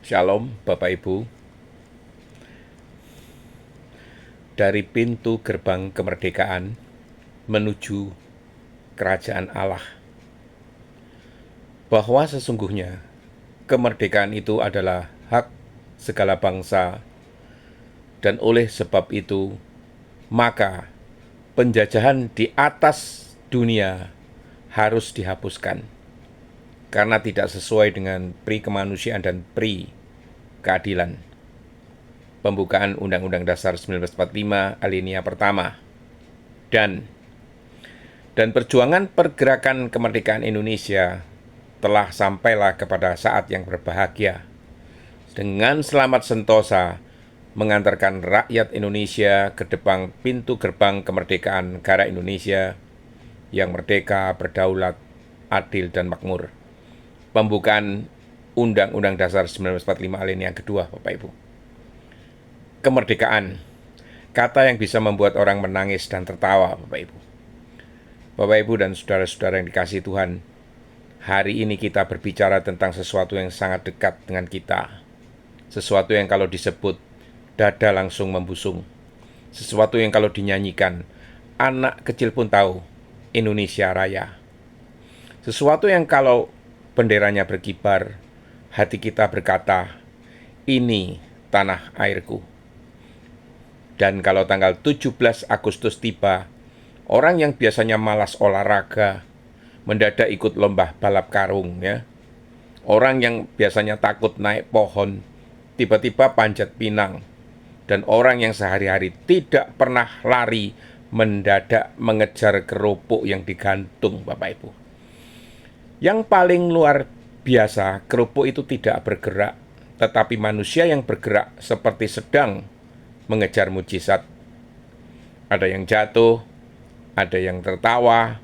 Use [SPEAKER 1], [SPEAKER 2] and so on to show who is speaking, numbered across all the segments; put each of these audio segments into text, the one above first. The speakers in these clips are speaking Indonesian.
[SPEAKER 1] Shalom Bapak Ibu. Dari pintu gerbang kemerdekaan menuju kerajaan Allah, bahwa sesungguhnya kemerdekaan itu adalah hak segala bangsa, dan oleh sebab itu maka penjajahan di atas dunia harus dihapuskan karena tidak sesuai dengan pri kemanusiaan dan pri keadilan. Pembukaan Undang-Undang Dasar 1945 alinea pertama. Dan perjuangan pergerakan kemerdekaan Indonesia telah sampailah kepada saat yang berbahagia dengan selamat sentosa mengantarkan rakyat Indonesia ke depan pintu gerbang kemerdekaan negara Indonesia yang merdeka, berdaulat, adil, dan makmur. Pembukaan Undang-Undang Dasar 1945 alinea yang kedua, Bapak Ibu. Kemerdekaan, kata yang bisa membuat orang menangis dan tertawa, Bapak Ibu. Bapak Ibu dan saudara-saudara yang dikasihi Tuhan, hari ini kita berbicara tentang sesuatu yang sangat dekat dengan kita. Sesuatu yang kalau disebut, dada langsung membusung. Sesuatu yang kalau dinyanyikan, anak kecil pun tahu, Indonesia Raya. Sesuatu yang kalau benderanya berkibar, hati kita berkata, ini tanah airku. Dan kalau tanggal 17 Agustus tiba, orang yang biasanya malas olahraga, mendadak ikut lomba balap karung, ya. Orang yang biasanya takut naik pohon, tiba-tiba panjat pinang. Dan orang yang sehari-hari tidak pernah lari, mendadak mengejar kerupuk yang digantung, Bapak Ibu. Yang paling luar biasa, kerupuk itu tidak bergerak, tetapi manusia yang bergerak seperti sedang mengejar mujizat. Ada yang jatuh, ada yang tertawa,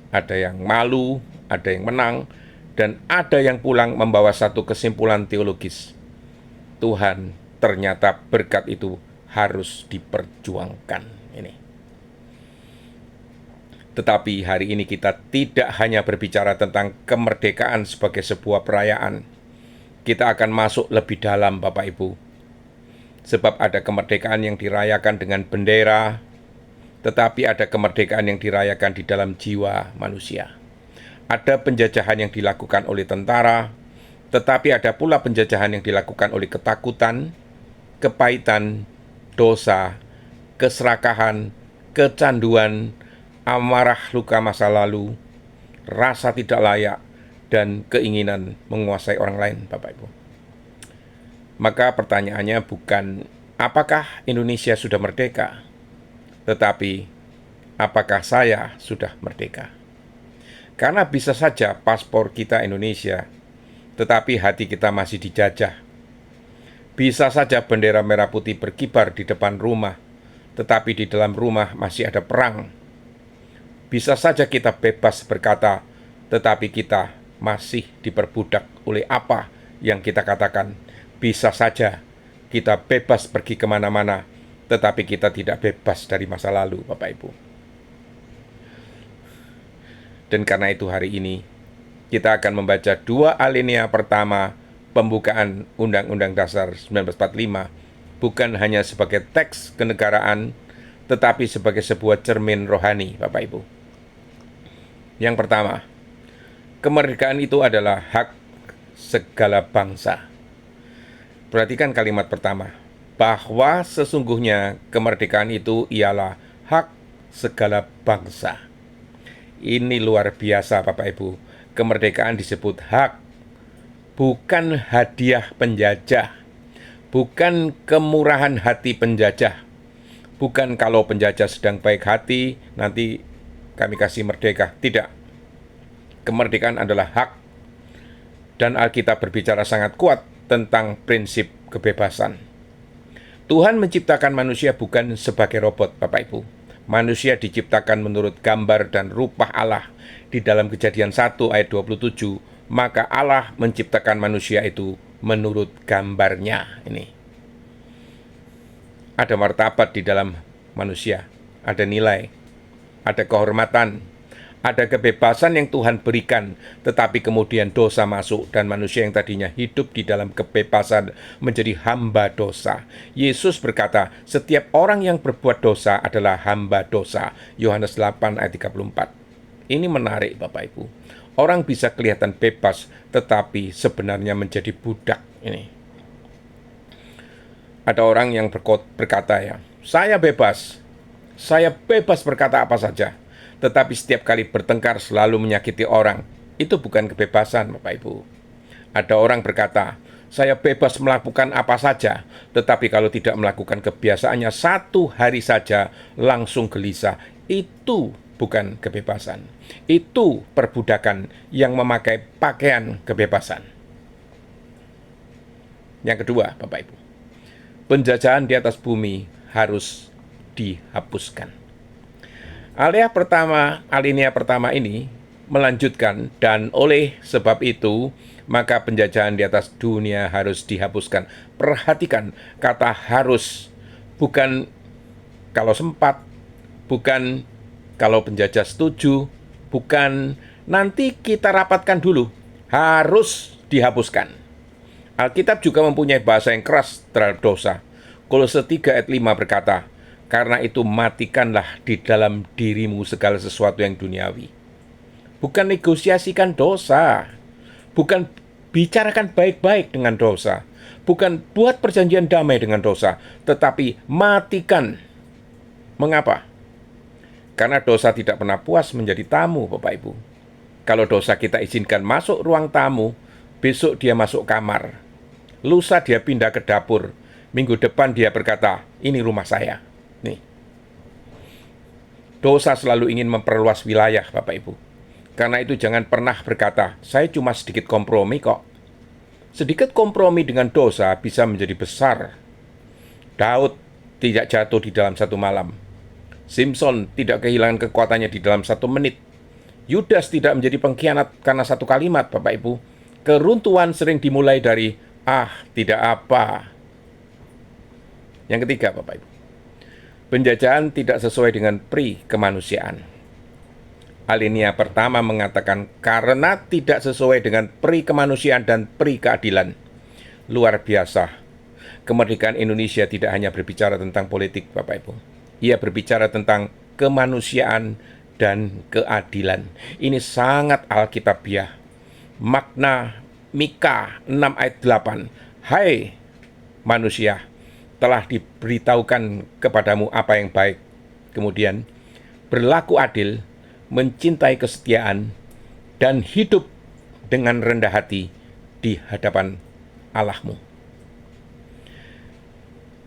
[SPEAKER 1] ada yang malu, ada yang menang, dan ada yang pulang membawa satu kesimpulan teologis. Tuhan, ternyata berkat itu harus diperjuangkan. Ini. Tetapi hari ini kita tidak hanya berbicara tentang kemerdekaan sebagai sebuah perayaan. Kita akan masuk lebih dalam, Bapak Ibu. Sebab ada kemerdekaan yang dirayakan dengan bendera, tetapi ada kemerdekaan yang dirayakan di dalam jiwa manusia. Ada penjajahan yang dilakukan oleh tentara, tetapi ada pula penjajahan yang dilakukan oleh ketakutan, kepahitan, dosa, keserakahan, kecanduan, amarah luka masa lalu, rasa tidak layak, dan keinginan menguasai orang lain, Bapak Ibu. Maka pertanyaannya bukan apakah Indonesia sudah merdeka, tetapi apakah saya sudah merdeka? Karena bisa saja paspor kita Indonesia, tetapi hati kita masih dijajah. Bisa saja bendera merah putih berkibar di depan rumah, tetapi di dalam rumah masih ada perang. Bisa saja kita bebas berkata, tetapi kita masih diperbudak oleh apa yang kita katakan. Bisa saja kita bebas pergi kemana-mana, tetapi kita tidak bebas dari masa lalu, Bapak Ibu. Dan karena itu hari ini, kita akan membaca dua alinea pertama pembukaan Undang-Undang Dasar 1945, bukan hanya sebagai teks kenegaraan, tetapi sebagai sebuah cermin rohani, Bapak Ibu. Yang pertama, kemerdekaan itu adalah hak segala bangsa. Perhatikan kalimat pertama, bahwa sesungguhnya kemerdekaan itu ialah hak segala bangsa. Ini luar biasa, Bapak Ibu. Kemerdekaan disebut hak, bukan hadiah penjajah, bukan kemurahan hati penjajah, bukan kalau penjajah sedang baik hati, nanti kami kasih merdeka. Tidak. Kemerdekaan adalah hak, dan Alkitab berbicara sangat kuat tentang prinsip kebebasan. Tuhan menciptakan manusia bukan sebagai robot, Bapak Ibu. Manusia diciptakan menurut gambar dan rupa Allah. Di dalam Kejadian 1 ayat 27, maka Allah menciptakan manusia itu menurut gambarnya. Ini. Ada martabat di dalam manusia, ada nilai, ada kehormatan, Ada kebebasan yang Tuhan berikan, tetapi kemudian dosa masuk dan manusia yang tadinya hidup di dalam kebebasan menjadi hamba dosa. Yesus berkata, setiap orang yang berbuat dosa adalah hamba dosa. Yohanes 8 ayat 34. Ini menarik Bapak Ibu. Orang bisa kelihatan bebas, tetapi sebenarnya menjadi budak. Ini. Ada orang yang berkata ya, saya bebas berkata apa saja. Tetapi setiap kali bertengkar selalu menyakiti orang. Itu bukan kebebasan, Bapak Ibu. Ada orang berkata, saya bebas melakukan apa saja, tetapi kalau tidak melakukan kebiasaannya 1 hari saja, langsung gelisah. Itu bukan kebebasan. Itu perbudakan yang memakai pakaian kebebasan. Yang kedua, Bapak Ibu, penjajahan di atas bumi harus dihapuskan. Alinea pertama ini melanjutkan, dan oleh sebab itu maka penjajahan di atas dunia harus dihapuskan. Perhatikan kata harus, bukan kalau sempat, bukan kalau penjajah setuju, bukan nanti kita rapatkan dulu, harus dihapuskan. Alkitab juga mempunyai bahasa yang keras terhadap dosa. Kolose 3 ayat 5 berkata, karena itu matikanlah di dalam dirimu segala sesuatu yang duniawi. Bukan negosiasikan dosa, bukan bicarakan baik-baik dengan dosa, bukan buat perjanjian damai dengan dosa, tetapi matikan. Mengapa? Karena dosa tidak pernah puas menjadi tamu, Bapak Ibu. Kalau dosa kita izinkan masuk ruang tamu, besok dia masuk kamar, lusa dia pindah ke dapur, minggu depan dia berkata, ini rumah saya. Nih, dosa selalu ingin memperluas wilayah, Bapak Ibu. Karena itu jangan pernah berkata, saya cuma sedikit kompromi kok. Sedikit kompromi dengan dosa bisa menjadi besar. Daud tidak jatuh di dalam 1 malam. Simpson tidak kehilangan kekuatannya di dalam 1 menit. Yudas tidak menjadi pengkhianat karena 1 kalimat, Bapak Ibu. Keruntuhan sering dimulai dari, tidak apa. Yang ketiga, Bapak Ibu, penjajahan tidak sesuai dengan pri kemanusiaan. Alinea pertama mengatakan karena tidak sesuai dengan pri kemanusiaan dan pri keadilan. Luar biasa. Kemerdekaan Indonesia tidak hanya berbicara tentang politik, Bapak Ibu. Ia berbicara tentang kemanusiaan dan keadilan. Ini sangat alkitabiah. Makna Mika 6 ayat 8. Hai manusia, telah diberitahukan kepadamu apa yang baik. Kemudian, berlaku adil, mencintai kesetiaan, dan hidup dengan rendah hati di hadapan Allahmu.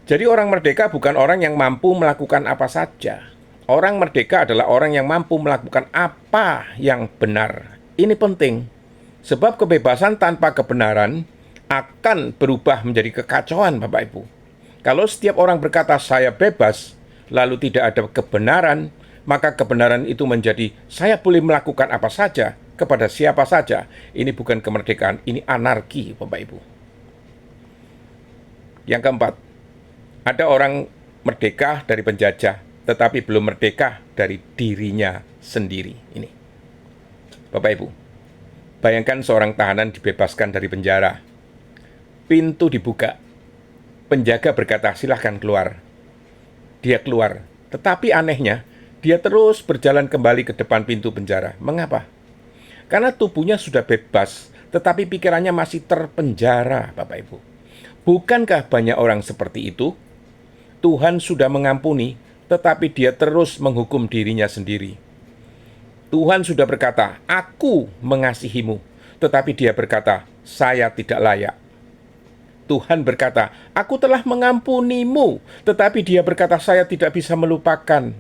[SPEAKER 1] Jadi orang merdeka bukan orang yang mampu melakukan apa saja. Orang merdeka adalah orang yang mampu melakukan apa yang benar. Ini penting, sebab kebebasan tanpa kebenaran akan berubah menjadi kekacauan, Bapak Ibu. Kalau setiap orang berkata saya bebas, lalu tidak ada kebenaran, maka kebenaran itu menjadi saya boleh melakukan apa saja, kepada siapa saja. Ini bukan kemerdekaan, ini anarki, Bapak Ibu. Yang keempat, ada orang merdeka dari penjajah, tetapi belum merdeka dari dirinya sendiri. Ini, Bapak Ibu, bayangkan seorang tahanan dibebaskan dari penjara. Pintu dibuka. Penjaga berkata, silahkan keluar. Dia keluar. Tetapi anehnya, dia terus berjalan kembali ke depan pintu penjara. Mengapa? Karena tubuhnya sudah bebas, tetapi pikirannya masih terpenjara, Bapak Ibu. Bukankah banyak orang seperti itu? Tuhan sudah mengampuni, tetapi dia terus menghukum dirinya sendiri. Tuhan sudah berkata, aku mengasihimu, tetapi dia berkata, saya tidak layak. Tuhan berkata, aku telah mengampunimu, tetapi dia berkata, saya tidak bisa melupakan.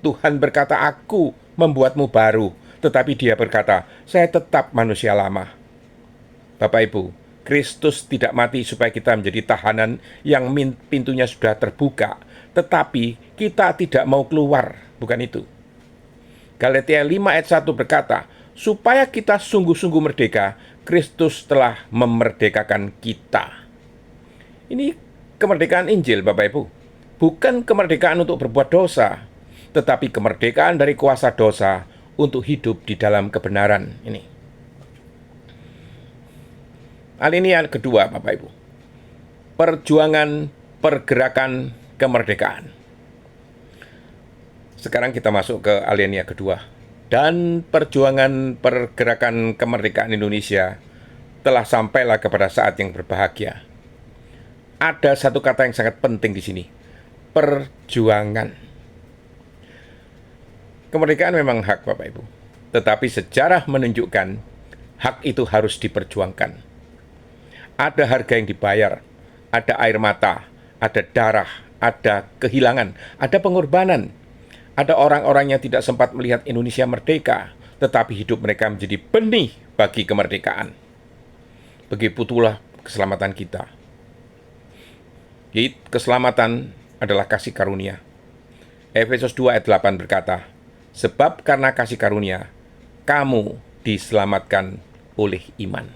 [SPEAKER 1] Tuhan berkata, aku membuatmu baru, tetapi dia berkata, saya tetap manusia lama. Bapak Ibu, Kristus tidak mati supaya kita menjadi tahanan yang pintunya sudah terbuka, tetapi kita tidak mau keluar, bukan itu. Galatia 5 ayat 1 berkata, supaya kita sungguh-sungguh merdeka, Kristus telah memerdekakan kita. Ini kemerdekaan Injil, Bapak Ibu. Bukan kemerdekaan untuk berbuat dosa, tetapi kemerdekaan dari kuasa dosa untuk hidup di dalam kebenaran ini. Alinea kedua, Bapak Ibu. Perjuangan pergerakan kemerdekaan. Sekarang kita masuk ke alinea kedua. Dan perjuangan pergerakan kemerdekaan Indonesia telah sampailah kepada saat yang berbahagia. Ada satu kata yang sangat penting di sini. Perjuangan. Kemerdekaan memang hak, Bapak Ibu. Tetapi sejarah menunjukkan hak itu harus diperjuangkan. Ada harga yang dibayar, ada air mata, ada darah, ada kehilangan, ada pengorbanan. Ada orang-orang yang tidak sempat melihat Indonesia merdeka, tetapi hidup mereka menjadi benih bagi kemerdekaan. Begitulah keselamatan kita. Keselamatan adalah kasih karunia. Efesus 2 ayat 8 berkata, sebab karena kasih karunia, kamu diselamatkan oleh iman.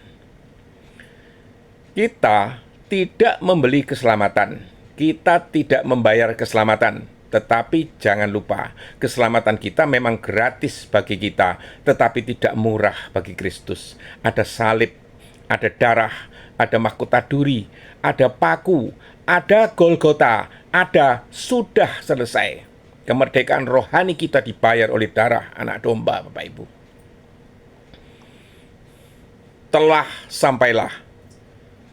[SPEAKER 1] Kita tidak membeli keselamatan, kita tidak membayar keselamatan, tetapi jangan lupa, keselamatan kita memang gratis bagi kita, tetapi tidak murah bagi Kristus. Ada salib, ada darah, ada mahkota duri, ada paku, ada Golgota, ada sudah selesai. Kemerdekaan rohani kita dibayar oleh darah anak domba, Bapak Ibu. Telah sampailah.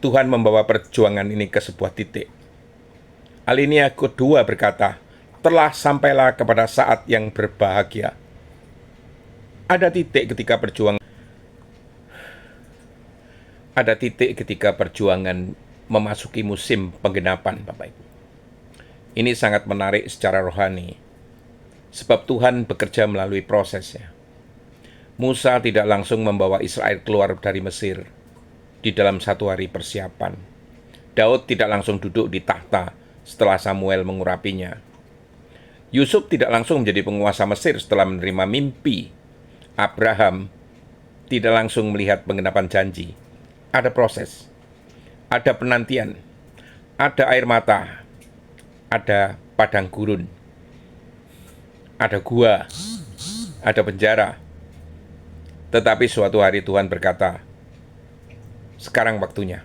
[SPEAKER 1] Tuhan membawa perjuangan ini ke sebuah titik. Alinea kedua berkata, telah sampailah kepada saat yang berbahagia. Ada titik ketika perjuangan memasuki musim penggenapan, Bapak Ibu. Ini sangat menarik secara rohani, sebab Tuhan bekerja melalui prosesnya. Musa tidak langsung membawa Israel keluar dari Mesir di dalam 1 hari persiapan. Daud tidak langsung duduk di tahta setelah Samuel mengurapinya. Yusuf tidak langsung menjadi penguasa Mesir setelah menerima mimpi. Abraham tidak langsung melihat penggenapan janji. Ada proses, ada penantian, ada air mata, ada padang gurun, ada gua, ada penjara. Tetapi suatu hari Tuhan berkata, sekarang waktunya.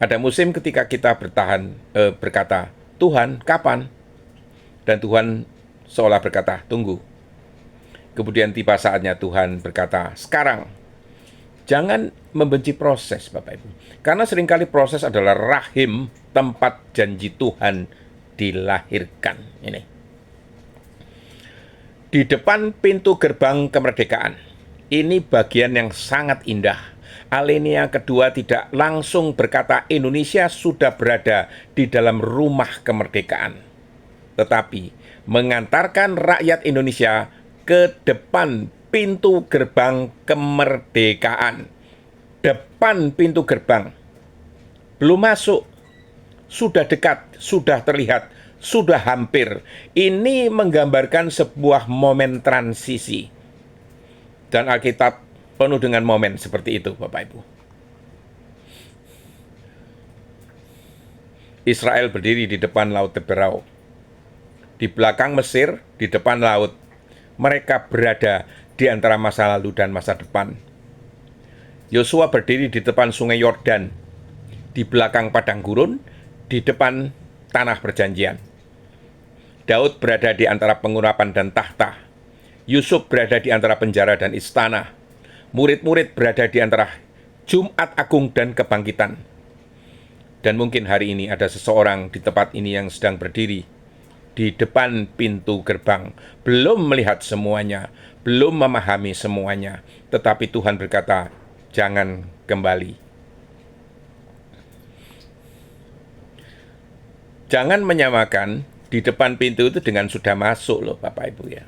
[SPEAKER 1] Ada musim ketika kita berkata, Tuhan, kapan? Dan Tuhan seolah berkata, tunggu. Kemudian tiba saatnya Tuhan berkata, sekarang. Jangan membenci proses, Bapak Ibu. Karena seringkali proses adalah rahim tempat janji Tuhan dilahirkan. Ini. Di depan pintu gerbang kemerdekaan. Ini bagian yang sangat indah. Alinea kedua tidak langsung berkata Indonesia sudah berada di dalam rumah kemerdekaan, tetapi mengantarkan rakyat Indonesia ke depan pintu gerbang kemerdekaan. Depan pintu gerbang. Belum masuk, sudah dekat, sudah terlihat, sudah hampir. Ini menggambarkan sebuah momen transisi. Dan Alkitab penuh dengan momen seperti itu, Bapak Ibu. Israel berdiri di depan Laut Teberau. Di belakang Mesir, di depan laut. Mereka berada di antara masa lalu dan masa depan. Yosua berdiri di depan sungai Yordan. Di belakang padang gurun, di depan tanah perjanjian. Daud berada di antara pengurapan dan tahta. Yusuf berada di antara penjara dan istana. Murid-murid berada di antara Jumat Agung dan kebangkitan. Dan mungkin hari ini ada seseorang di tempat ini yang sedang berdiri di depan pintu gerbang, belum melihat semuanya, belum memahami semuanya, tetapi Tuhan berkata, jangan kembali. Jangan menyamakan di depan pintu itu dengan sudah masuk loh, Bapak Ibu ya.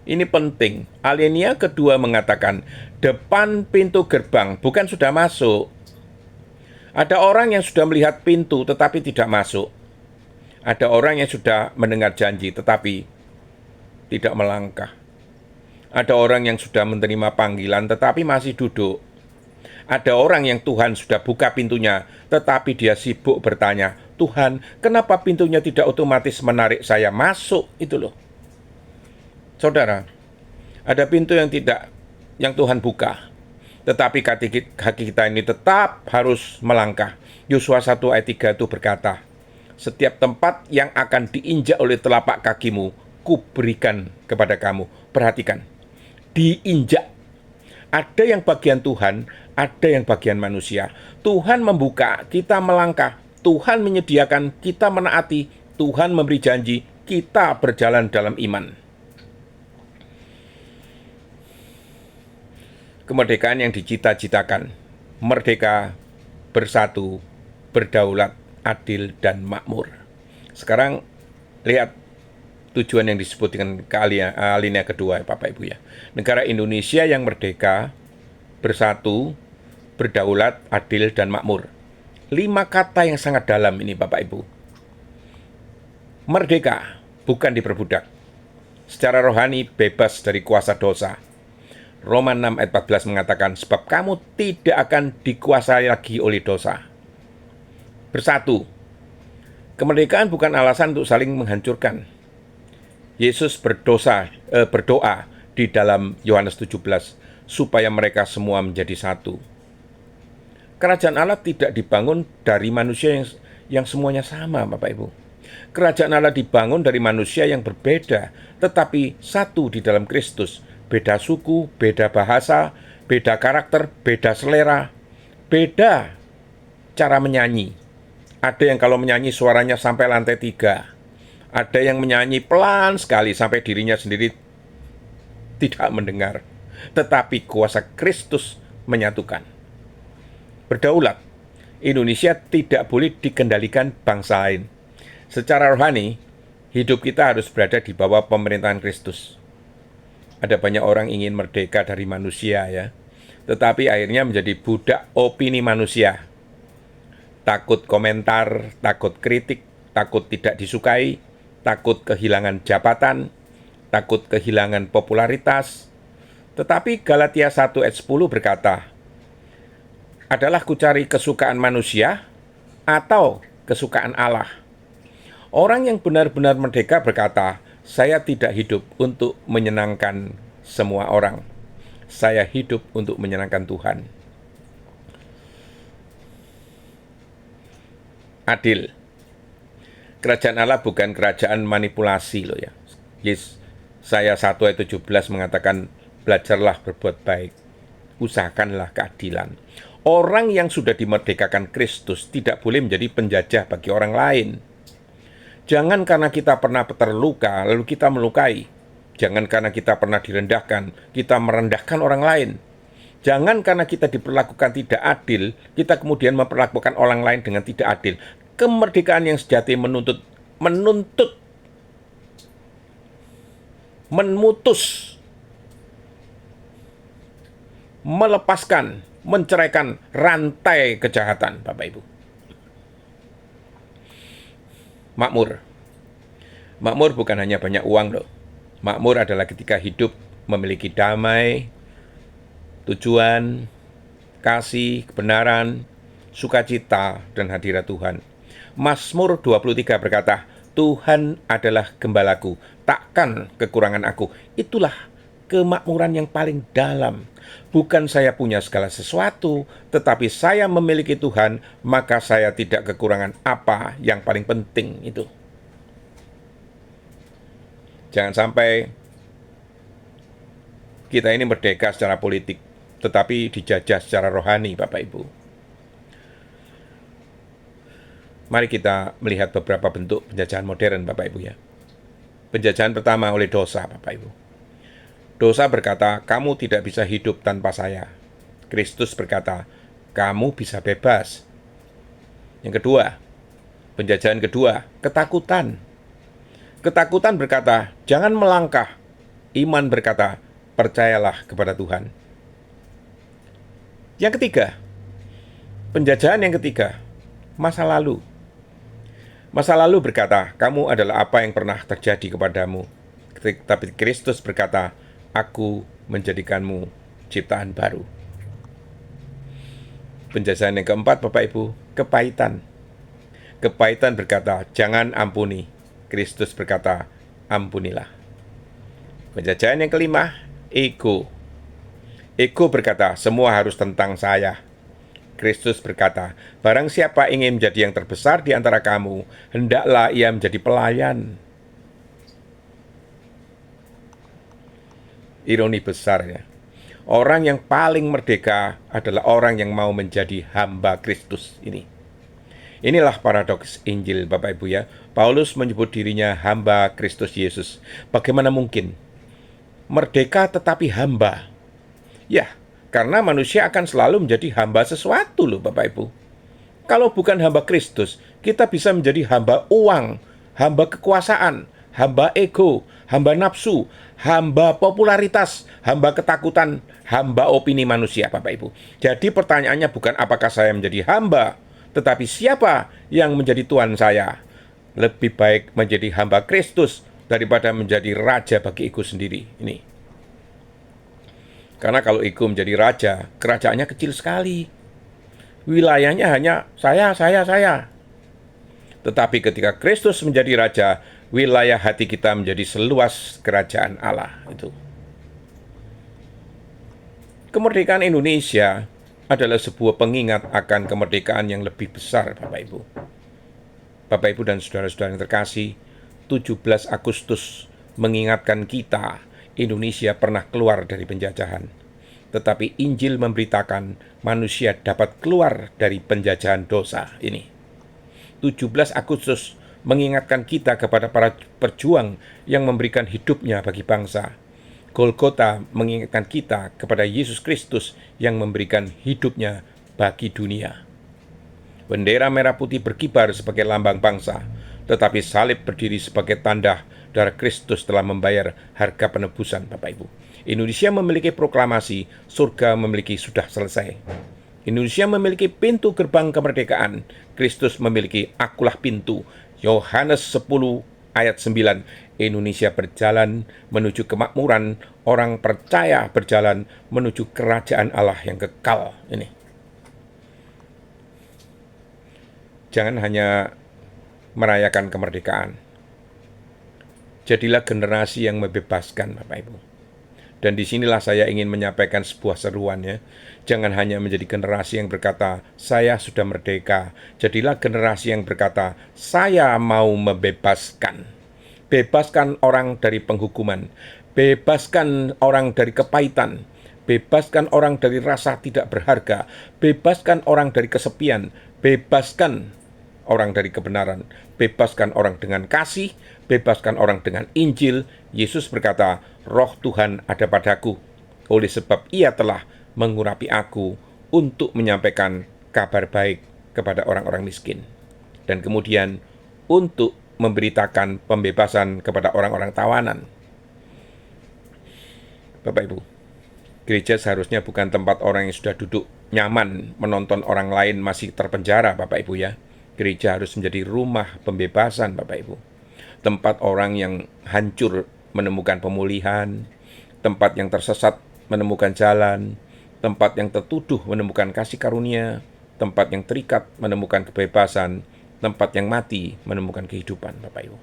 [SPEAKER 1] Ini penting. Alinea kedua mengatakan depan pintu gerbang, bukan sudah masuk. Ada orang yang sudah melihat pintu tetapi tidak masuk. Ada orang yang sudah mendengar janji tetapi tidak melangkah. Ada orang yang sudah menerima panggilan tetapi masih duduk. Ada orang yang Tuhan sudah buka pintunya tetapi dia sibuk bertanya, Tuhan, kenapa pintunya tidak otomatis menarik saya masuk? Itu loh. Saudara, Ada pintu yang Tuhan buka. Tetapi kaki kita ini tetap harus melangkah. Yosua 1 ayat 3 itu berkata, setiap tempat yang akan diinjak oleh telapak kakimu, kuberikan kepada kamu. Perhatikan, diinjak. Ada yang bagian Tuhan, ada yang bagian manusia. Tuhan membuka, kita melangkah. Tuhan menyediakan, kita menaati. Tuhan memberi janji, kita berjalan dalam iman. Kemerdekaan yang dicita-citakan, merdeka, bersatu, berdaulat, adil, dan makmur. Sekarang lihat tujuan yang disebut dengan alinea kedua, Bapak Ibu ya. Negara Indonesia yang merdeka, bersatu, berdaulat, adil, dan makmur. 5 kata yang sangat dalam ini, Bapak Ibu. Merdeka, bukan diperbudak. Secara rohani bebas dari kuasa dosa. Roma 6 ayat 14 mengatakan, sebab kamu tidak akan dikuasai lagi oleh dosa. Bersatu. Kemerdekaan bukan alasan untuk saling menghancurkan. Yesus berdoa di dalam Yohanes 17 supaya mereka semua menjadi satu. Kerajaan Allah tidak dibangun dari manusia yang semuanya sama, Bapak Ibu. Kerajaan Allah dibangun dari manusia yang berbeda, tetapi satu di dalam Kristus. Beda suku, beda bahasa, beda karakter, beda selera, beda cara menyanyi. Ada yang kalau menyanyi suaranya sampai lantai 3. Ada yang menyanyi pelan sekali sampai dirinya sendiri tidak mendengar. Tetapi kuasa Kristus menyatukan. Berdaulat. Indonesia tidak boleh dikendalikan bangsa lain. Secara rohani, hidup kita harus berada di bawah pemerintahan Kristus. Ada banyak orang ingin merdeka dari manusia ya, tetapi akhirnya menjadi budak opini manusia. Takut komentar, takut kritik, takut tidak disukai, takut kehilangan jabatan, takut kehilangan popularitas. Tetapi Galatia 1 ayat 10 berkata, adalah kucari kesukaan manusia atau kesukaan Allah? Orang yang benar-benar merdeka berkata, saya tidak hidup untuk menyenangkan semua orang. Saya hidup untuk menyenangkan Tuhan. Adil. Kerajaan Allah bukan kerajaan manipulasi loh ya. Saya 1 ayat 17 mengatakan, belajarlah berbuat baik. Usahakanlah keadilan. Orang yang sudah dimerdekakan Kristus tidak boleh menjadi penjajah bagi orang lain. Jangan karena kita pernah terluka, lalu kita melukai. Jangan karena kita pernah direndahkan, kita merendahkan orang lain. Jangan karena kita diperlakukan tidak adil, kita kemudian memperlakukan orang lain dengan tidak adil. Kemerdekaan yang sejati menuntut, memutus, melepaskan, menceraikan rantai kejahatan, Bapak Ibu. Makmur. Makmur bukan hanya banyak uang loh. Makmur adalah ketika hidup memiliki damai, tujuan, kasih, kebenaran, sukacita, dan hadirat Tuhan. Mazmur 23 berkata, Tuhan adalah gembalaku, takkan kekurangan aku. Itulah kemakmuran yang paling dalam. Bukan saya punya segala sesuatu, tetapi saya memiliki Tuhan, maka saya tidak kekurangan apa yang paling penting itu. Jangan sampai kita ini merdeka secara politik, tetapi dijajah secara rohani, Bapak Ibu. Mari kita melihat beberapa bentuk penjajahan modern, Bapak Ibu ya. Penjajahan pertama oleh dosa, Bapak Ibu. Dosa berkata, kamu tidak bisa hidup tanpa saya. Kristus berkata, kamu bisa bebas. Yang kedua, penjajahan kedua, ketakutan. Ketakutan berkata, jangan melangkah. Iman berkata, percayalah kepada Tuhan. Yang ketiga, penjajahan yang ketiga, masa lalu. Masa lalu berkata, kamu adalah apa yang pernah terjadi kepadamu. Tapi Kristus berkata, aku menjadikanmu ciptaan baru. Penjajahan yang keempat, Bapak Ibu, kepahitan. Kepahitan berkata, jangan ampuni. Kristus berkata, ampunilah. Penjajahan yang kelima, ego. Ego berkata, semua harus tentang saya. Kristus berkata, barang siapa ingin menjadi yang terbesar di antara kamu, hendaklah ia menjadi pelayan. Ironi besar ya. Orang yang paling merdeka adalah orang yang mau menjadi hamba Kristus ini. Inilah paradoks Injil Bapak Ibu ya. Paulus menyebut dirinya hamba Kristus Yesus. Bagaimana mungkin? Merdeka tetapi hamba. Ya, karena manusia akan selalu menjadi hamba sesuatu loh Bapak Ibu. Kalau bukan hamba Kristus, kita bisa menjadi hamba uang, hamba kekuasaan, hamba ego, hamba nafsu, hamba popularitas, hamba ketakutan, hamba opini manusia Bapak Ibu. Jadi pertanyaannya bukan apakah saya menjadi hamba, tetapi siapa yang menjadi Tuhan saya. Lebih baik menjadi hamba Kristus daripada menjadi raja bagi ego sendiri. Ini. Karena kalau ego menjadi raja, kerajaannya kecil sekali. Wilayahnya hanya saya. Tetapi ketika Kristus menjadi raja, wilayah hati kita menjadi seluas kerajaan Allah. Itu. Kemerdekaan Indonesia adalah sebuah pengingat akan kemerdekaan yang lebih besar, Bapak Ibu. Bapak Ibu dan saudara-saudara yang terkasih, 17 Agustus mengingatkan kita Indonesia pernah keluar dari penjajahan. Tetapi Injil memberitakan manusia dapat keluar dari penjajahan dosa ini. 17 Agustus mengingatkan kita kepada para perjuang yang memberikan hidupnya bagi bangsa. Golgota mengingatkan kita kepada Yesus Kristus yang memberikan hidupnya bagi dunia. Bendera merah putih berkibar sebagai lambang bangsa, tetapi salib berdiri sebagai tanda darah Kristus telah membayar harga penebusan, Bapak Ibu. Indonesia memiliki proklamasi, surga memiliki sudah selesai. Indonesia memiliki pintu gerbang kemerdekaan, Kristus memiliki akulah pintu. Yohanes 10 ayat 9, Indonesia berjalan menuju kemakmuran, orang percaya berjalan menuju kerajaan Allah yang kekal. Ini. Jangan hanya merayakan kemerdekaan. Jadilah generasi yang membebaskan, Bapak Ibu. Dan disinilah saya ingin menyampaikan sebuah seruan ya. Jangan hanya menjadi generasi yang berkata, saya sudah merdeka. Jadilah generasi yang berkata, saya mau membebaskan. Bebaskan orang dari penghukuman. Bebaskan orang dari kepahitan. Bebaskan orang dari rasa tidak berharga. Bebaskan orang dari kesepian. Bebaskan orang dari kebenaran. Bebaskan orang dengan kasih, bebaskan orang dengan Injil. Yesus berkata, Roh Tuhan ada padaku, oleh sebab Ia telah mengurapi aku untuk menyampaikan kabar baik kepada orang-orang miskin. Dan kemudian untuk memberitakan pembebasan kepada orang-orang tawanan. Bapak Ibu, gereja seharusnya bukan tempat orang yang sudah duduk nyaman menonton orang lain masih terpenjara, Bapak Ibu ya. Gereja harus menjadi rumah pembebasan, Bapak Ibu. Tempat orang yang hancur menemukan pemulihan, tempat yang tersesat menemukan jalan, tempat yang tertuduh menemukan kasih karunia, tempat yang terikat menemukan kebebasan, tempat yang mati menemukan kehidupan, Bapak Ibu.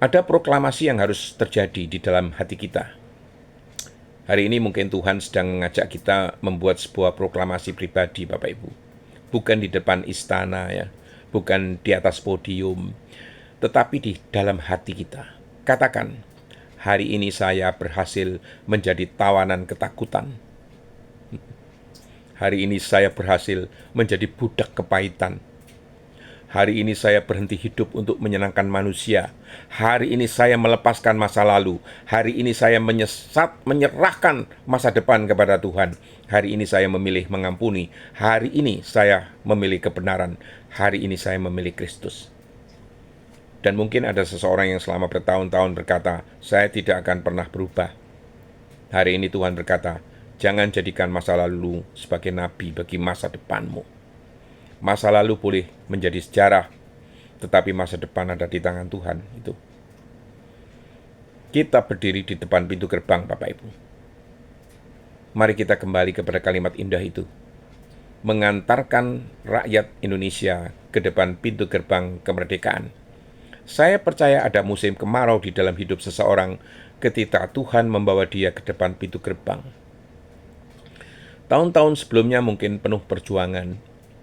[SPEAKER 1] Ada proklamasi yang harus terjadi di dalam hati kita. Hari ini mungkin Tuhan sedang mengajak kita membuat sebuah proklamasi pribadi, Bapak Ibu. Bukan di depan istana ya, bukan di atas podium, tetapi di dalam hati kita. Katakan, hari ini saya berhasil menjadi tawanan ketakutan. Hari ini saya berhasil menjadi budak kepahitan. Hari ini saya berhenti hidup untuk menyenangkan manusia. Hari ini saya melepaskan masa lalu. Hari ini saya menyerahkan masa depan kepada Tuhan. Hari ini saya memilih mengampuni. Hari ini saya memilih kebenaran. Hari ini saya memilih Kristus. Dan mungkin ada seseorang yang selama bertahun-tahun berkata, saya tidak akan pernah berubah. Hari ini Tuhan berkata, jangan jadikan masa lalu sebagai nabi bagi masa depanmu. Masa lalu boleh menjadi sejarah, tetapi masa depan ada di tangan Tuhan. Itu. Kita berdiri di depan pintu gerbang, Bapak Ibu. Mari kita kembali kepada kalimat indah itu. Mengantarkan rakyat Indonesia ke depan pintu gerbang kemerdekaan. Saya percaya ada musim kemarau di dalam hidup seseorang ketika Tuhan membawa dia ke depan pintu gerbang. Tahun-tahun sebelumnya mungkin penuh perjuangan,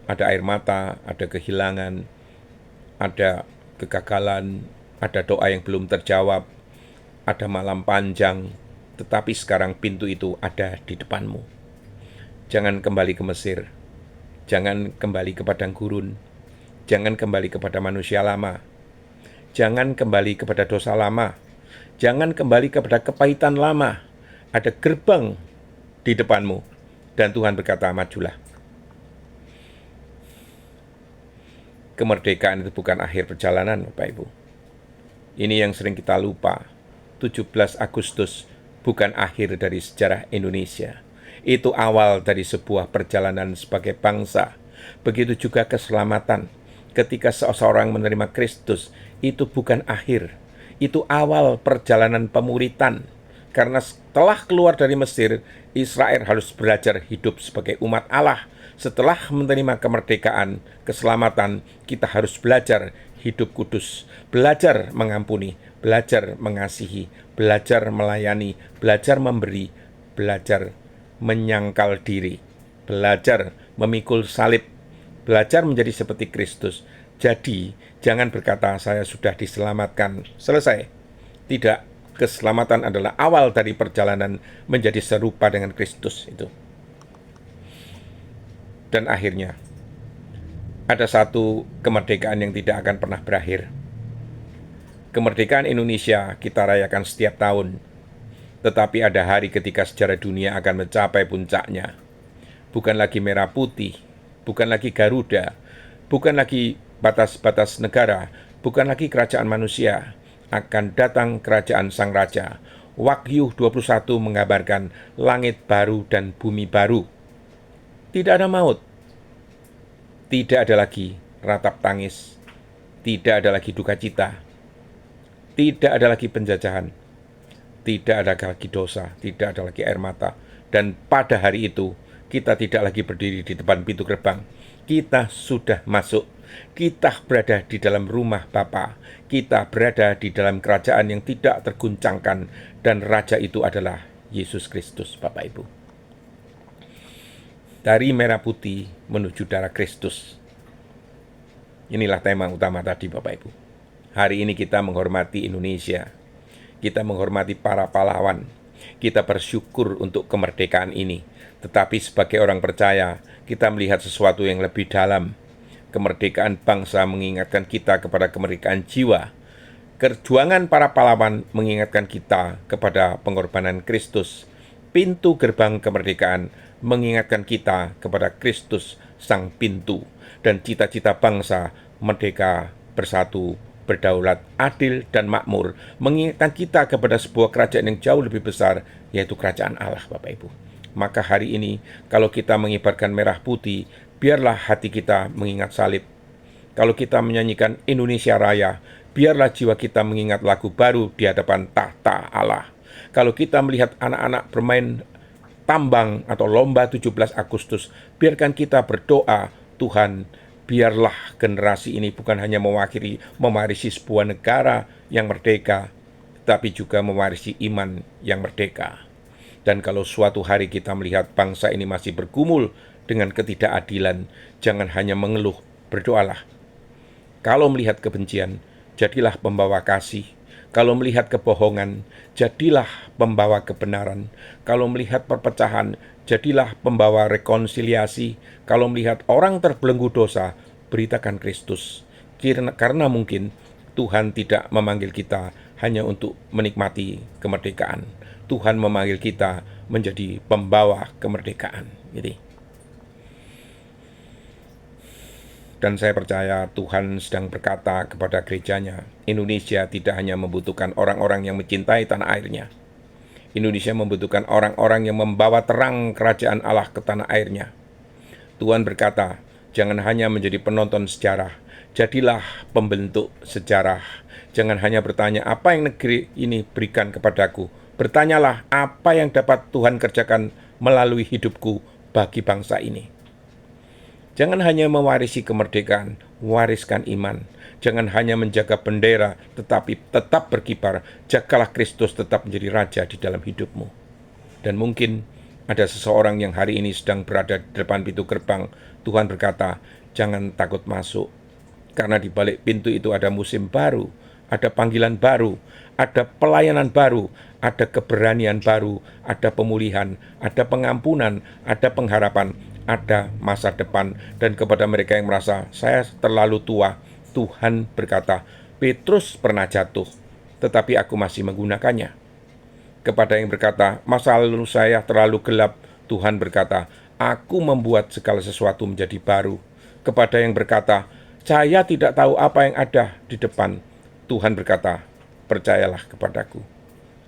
[SPEAKER 1] ada air mata, ada kehilangan, ada kegagalan, ada doa yang belum terjawab, ada malam panjang, tetapi sekarang pintu itu ada di depanmu. Jangan kembali ke Mesir, jangan kembali ke padang gurun, jangan kembali kepada manusia lama, jangan kembali kepada dosa lama, jangan kembali kepada kepahitan lama. Ada gerbang di depanmu, dan Tuhan berkata, majulah. Kemerdekaan itu bukan akhir perjalanan, Bapak Ibu. Ini yang sering kita lupa. 17 Agustus bukan akhir dari sejarah Indonesia. Itu awal dari sebuah perjalanan sebagai bangsa. Begitu juga keselamatan. Ketika seseorang menerima Kristus, itu bukan akhir. Itu awal perjalanan pemuritan. Karena setelah keluar dari Mesir, Israel harus belajar hidup sebagai umat Allah. Setelah menerima kemerdekaan, keselamatan, kita harus belajar hidup kudus, belajar mengampuni, belajar mengasihi, belajar melayani, belajar memberi, belajar menyangkal diri, belajar memikul salib, belajar menjadi seperti Kristus. Jadi, jangan berkata saya sudah diselamatkan, selesai. Tidak, keselamatan adalah awal dari perjalanan menjadi serupa dengan Kristus itu. Dan akhirnya, ada satu kemerdekaan yang tidak akan pernah berakhir. Kemerdekaan Indonesia kita rayakan setiap tahun, tetapi ada hari ketika sejarah dunia akan mencapai puncaknya. Bukan lagi merah putih, bukan lagi Garuda, bukan lagi batas-batas negara, bukan lagi kerajaan manusia, akan datang kerajaan Sang Raja. Wahyu 21 menggambarkan langit baru dan bumi baru. Tidak ada maut, tidak ada lagi ratap tangis, tidak ada lagi duka cita, tidak ada lagi penjajahan, tidak ada lagi dosa, tidak ada lagi air mata. Dan pada hari itu, kita tidak lagi berdiri di depan pintu gerbang. Kita sudah masuk. Kita berada di dalam rumah Bapa. Kita berada di dalam kerajaan yang tidak terguncangkan. Dan Raja itu adalah Yesus Kristus, Bapak Ibu. Dari merah putih menuju darah Kristus. Inilah tema utama tadi, Bapak Ibu. Hari ini kita menghormati Indonesia. Kita menghormati para pahlawan. Kita bersyukur untuk kemerdekaan ini. Tetapi sebagai orang percaya, kita melihat sesuatu yang lebih dalam. Kemerdekaan bangsa mengingatkan kita kepada kemerdekaan jiwa. Perjuangan para pahlawan mengingatkan kita kepada pengorbanan Kristus. Pintu gerbang kemerdekaan mengingatkan kita kepada Kristus sang pintu. Dan cita-cita bangsa merdeka, bersatu, berdaulat, adil, dan makmur mengingatkan kita kepada sebuah kerajaan yang jauh lebih besar, yaitu kerajaan Allah, Bapak Ibu. Maka hari ini, kalau kita mengibarkan merah putih, biarlah hati kita mengingat salib. Kalau kita menyanyikan Indonesia Raya, biarlah jiwa kita mengingat lagu baru di hadapan tahta Allah. Kalau kita melihat anak-anak bermain tambang atau lomba 17 Agustus, biarkan kita berdoa, Tuhan, biarlah generasi ini bukan hanya mewarisi sebuah negara yang merdeka, tapi juga mewarisi iman yang merdeka. Dan kalau suatu hari kita melihat bangsa ini masih bergumul dengan ketidakadilan, jangan hanya mengeluh, berdoalah. Kalau melihat kebencian, jadilah pembawa kasih. Kalau melihat kebohongan, jadilah pembawa kebenaran. Kalau melihat perpecahan, jadilah pembawa rekonsiliasi. Kalau melihat orang terbelenggu dosa, beritakan Kristus. Karena mungkin Tuhan tidak memanggil kita hanya untuk menikmati kemerdekaan. Tuhan memanggil kita menjadi pembawa kemerdekaan. Dan saya percaya Tuhan sedang berkata kepada gerejanya, Indonesia tidak hanya membutuhkan orang-orang yang mencintai tanah airnya. Indonesia membutuhkan orang-orang yang membawa terang kerajaan Allah ke tanah airnya. Tuhan berkata, jangan hanya menjadi penonton sejarah, jadilah pembentuk sejarah. Jangan hanya bertanya apa yang negeri ini berikan kepadaku. Bertanyalah apa yang dapat Tuhan kerjakan melalui hidupku bagi bangsa ini. Jangan hanya mewarisi kemerdekaan, wariskan iman. Jangan hanya menjaga bendera, tetapi tetap berkibar. Jagalah Kristus tetap menjadi raja di dalam hidupmu. Dan mungkin ada seseorang yang hari ini sedang berada di depan pintu gerbang. Tuhan berkata, jangan takut masuk. Karena di balik pintu itu ada musim baru, ada panggilan baru, ada pelayanan baru, ada keberanian baru, ada pemulihan, ada pengampunan, ada pengharapan, ada masa depan. Dan kepada mereka yang merasa, saya terlalu tua, Tuhan berkata, Petrus pernah jatuh, tetapi aku masih menggunakannya. Kepada yang berkata, masa lalu saya terlalu gelap, Tuhan berkata, aku membuat segala sesuatu menjadi baru. Kepada yang berkata, saya tidak tahu apa yang ada di depan, Tuhan berkata, percayalah kepadaku.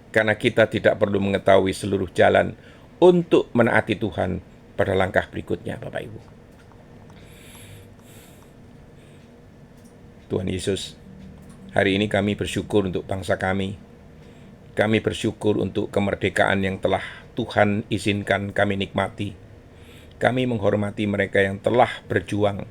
[SPEAKER 1] Karena kita tidak perlu mengetahui seluruh jalan untuk menaati Tuhan pada langkah berikutnya, Bapak Ibu. Tuhan Yesus, hari ini kami bersyukur untuk bangsa kami. Kami bersyukur untuk kemerdekaan yang telah Tuhan izinkan kami nikmati. Kami menghormati mereka yang telah berjuang.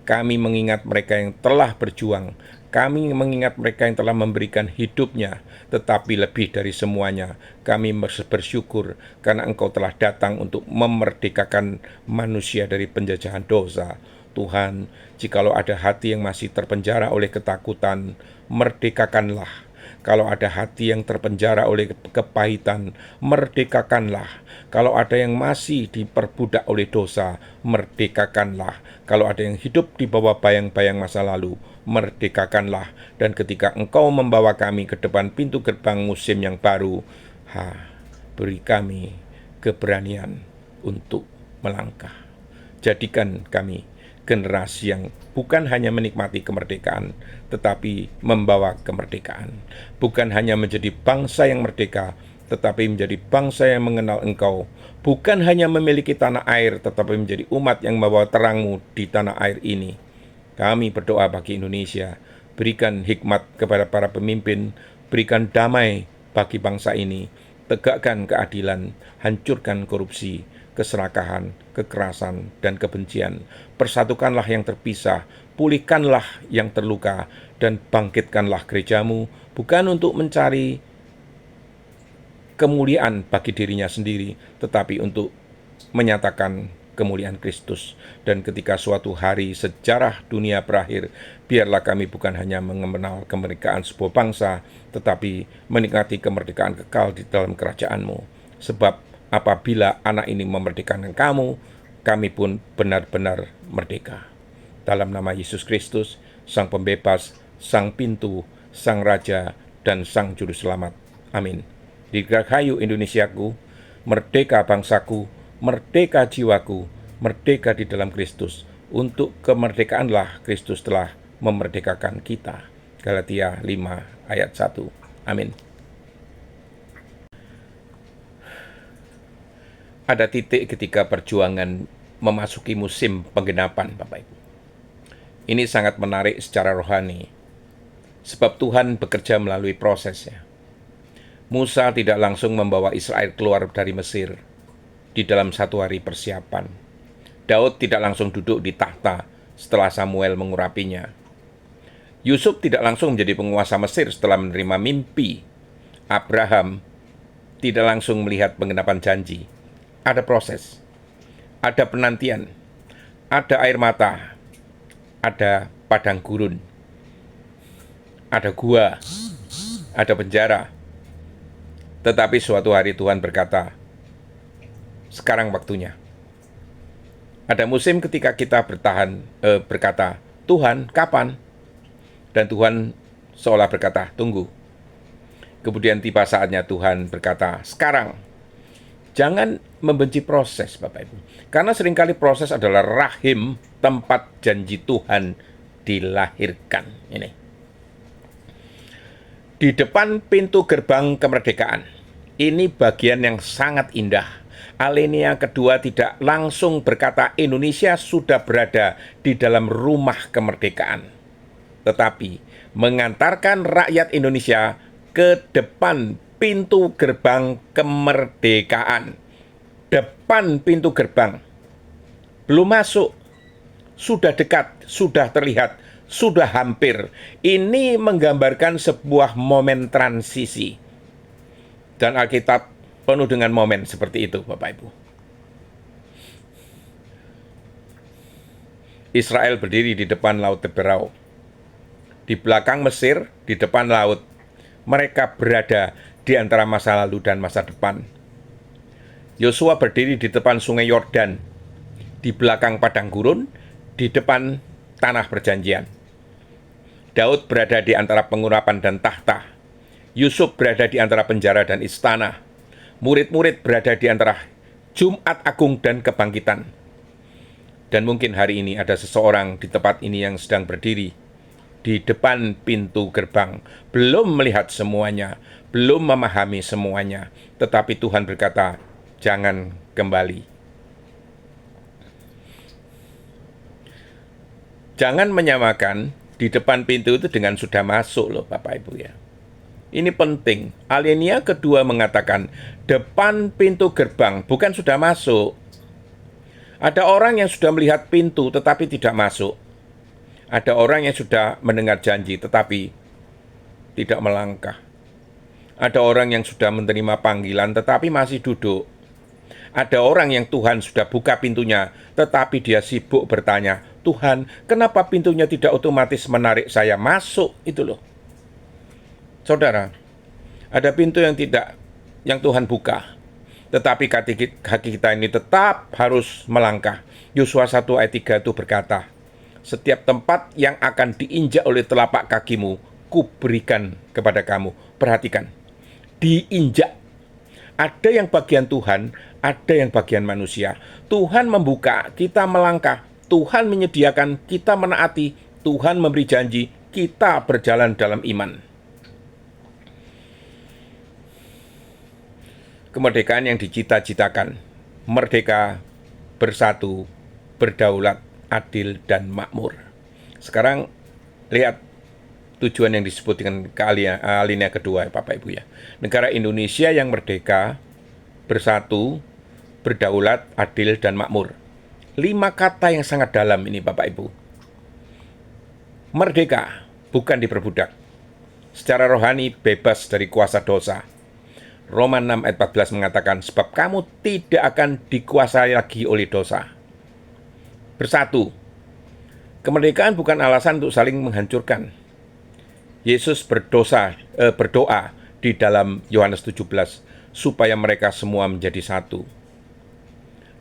[SPEAKER 1] Kami mengingat mereka yang telah berjuang. Kami mengingat mereka yang telah memberikan hidupnya. Tetapi lebih dari semuanya, kami bersyukur karena Engkau telah datang untuk memerdekakan manusia dari penjajahan dosa. Tuhan, jikalau ada hati yang masih terpenjara oleh ketakutan, merdekakanlah. Kalau ada hati yang terpenjara oleh kepahitan, merdekakanlah. Kalau ada yang masih diperbudak oleh dosa, merdekakanlah. Kalau ada yang hidup di bawah bayang-bayang masa lalu, merdekakanlah. Dan ketika Engkau membawa kami ke depan pintu gerbang musim yang baru, beri kami keberanian untuk melangkah. Jadikan kami generasi yang bukan hanya menikmati kemerdekaan, tetapi membawa kemerdekaan. Bukan hanya menjadi bangsa yang merdeka, tetapi menjadi bangsa yang mengenal Engkau. Bukan hanya memiliki tanah air, tetapi menjadi umat yang membawa terang-Mu di tanah air ini. Kami berdoa bagi Indonesia, berikan hikmat kepada para pemimpin, berikan damai bagi bangsa ini, tegakkan keadilan, hancurkan korupsi, keserakahan, kekerasan, dan kebencian. Persatukanlah yang terpisah, pulihkanlah yang terluka, dan bangkitkanlah gereja-Mu, bukan untuk mencari kemuliaan bagi dirinya sendiri, tetapi untuk menyatakan kemuliaan Kristus. Dan ketika suatu hari sejarah dunia berakhir, biarlah kami bukan hanya mengenal kemerdekaan sebuah bangsa, tetapi menikmati kemerdekaan kekal di dalam kerajaan-Mu. Sebab apabila anak ini memerdekakan kamu, kami pun benar-benar merdeka. Dalam nama Yesus Kristus, Sang Pembebas, Sang Pintu, Sang Raja, dan Sang Juru Selamat. Amin. Dirgahayu Indonesiaku, merdeka bangsaku, merdeka jiwaku, merdeka di dalam Kristus. Untuk kemerdekaanlah Kristus telah memerdekakan kita. Galatia 5 ayat 1. Amin. Ada titik ketika perjuangan memasuki musim penggenapan, Bapak Ibu. Ini sangat menarik secara rohani, sebab Tuhan bekerja melalui prosesnya. Musa tidak langsung membawa Israel keluar dari Mesir di dalam 1 hari persiapan. Daud tidak langsung duduk di tahta setelah Samuel mengurapinya. Yusuf tidak langsung menjadi penguasa Mesir setelah menerima mimpi. Abraham tidak langsung melihat penggenapan janji. Ada proses, ada penantian, ada air mata, ada padang gurun, ada gua, ada penjara. Tetapi suatu hari Tuhan berkata, sekarang waktunya. Ada musim ketika kita berkata, Tuhan, kapan? Dan Tuhan seolah berkata, tunggu. Kemudian tiba saatnya Tuhan berkata, sekarang. Jangan membenci proses, Bapak Ibu. Karena seringkali proses adalah rahim tempat janji Tuhan dilahirkan. Ini. Di depan pintu gerbang kemerdekaan. Ini bagian yang sangat indah. Alinea kedua tidak langsung berkata Indonesia sudah berada di dalam rumah kemerdekaan. Tetapi mengantarkan rakyat Indonesia ke depan pintu gerbang kemerdekaan. Depan pintu gerbang. Belum masuk. sudah dekat, sudah terlihat, sudah hampir. Ini menggambarkan sebuah momen transisi. Dan Alkitab penuh dengan momen seperti itu, Bapak Ibu. Israel berdiri di depan Laut Teberau. Di belakang Mesir, di depan laut. Mereka berada di antara masa lalu dan masa depan. Yosua berdiri di depan sungai Yordan, di belakang padang gurun, di depan tanah perjanjian. Daud berada di antara pengurapan dan tahta. Yusuf berada di antara penjara dan istana. Murid-murid berada di antara Jumat Agung dan kebangkitan. Dan mungkin hari ini ada seseorang di tempat ini yang sedang berdiri di depan pintu gerbang, belum melihat semuanya, belum memahami semuanya, tetapi Tuhan berkata, jangan kembali. Jangan menyamakan di depan pintu itu dengan sudah masuk loh Bapak Ibu ya. Ini penting. Alinea kedua mengatakan, depan pintu gerbang, bukan sudah masuk. Ada orang yang sudah melihat pintu tetapi tidak masuk. Ada orang yang sudah mendengar janji tetapi tidak melangkah. Ada orang yang sudah menerima panggilan tetapi masih duduk. Ada orang yang Tuhan sudah buka pintunya tetapi dia sibuk bertanya, Tuhan, kenapa pintunya tidak otomatis menarik saya masuk? Itu loh. Saudara, ada pintu yang Tuhan buka. Tetapi kaki kita ini tetap harus melangkah. Yosua 1 ayat 3 itu berkata, setiap tempat yang akan diinjak oleh telapak kakimu, kuberikan kepada kamu. Perhatikan, diinjak. Ada yang bagian Tuhan, ada yang bagian manusia. Tuhan membuka, kita melangkah. Tuhan menyediakan, kita menaati. Tuhan memberi janji, kita berjalan dalam iman. Kemerdekaan yang dicita-citakan, merdeka, bersatu, berdaulat, adil, dan makmur. Sekarang lihat tujuan yang disebut dengan alinea kedua, Bapak Ibu ya. Negara Indonesia yang merdeka, bersatu, berdaulat, adil, dan makmur. 5 kata yang sangat dalam ini Bapak Ibu. Merdeka, bukan diperbudak. Secara rohani bebas dari kuasa dosa. Roma 6 ayat 14 mengatakan, sebab kamu tidak akan dikuasai lagi oleh dosa. Bersatu. Kemerdekaan bukan alasan untuk saling menghancurkan. Yesus berdoa di dalam Yohanes 17, supaya mereka semua menjadi satu.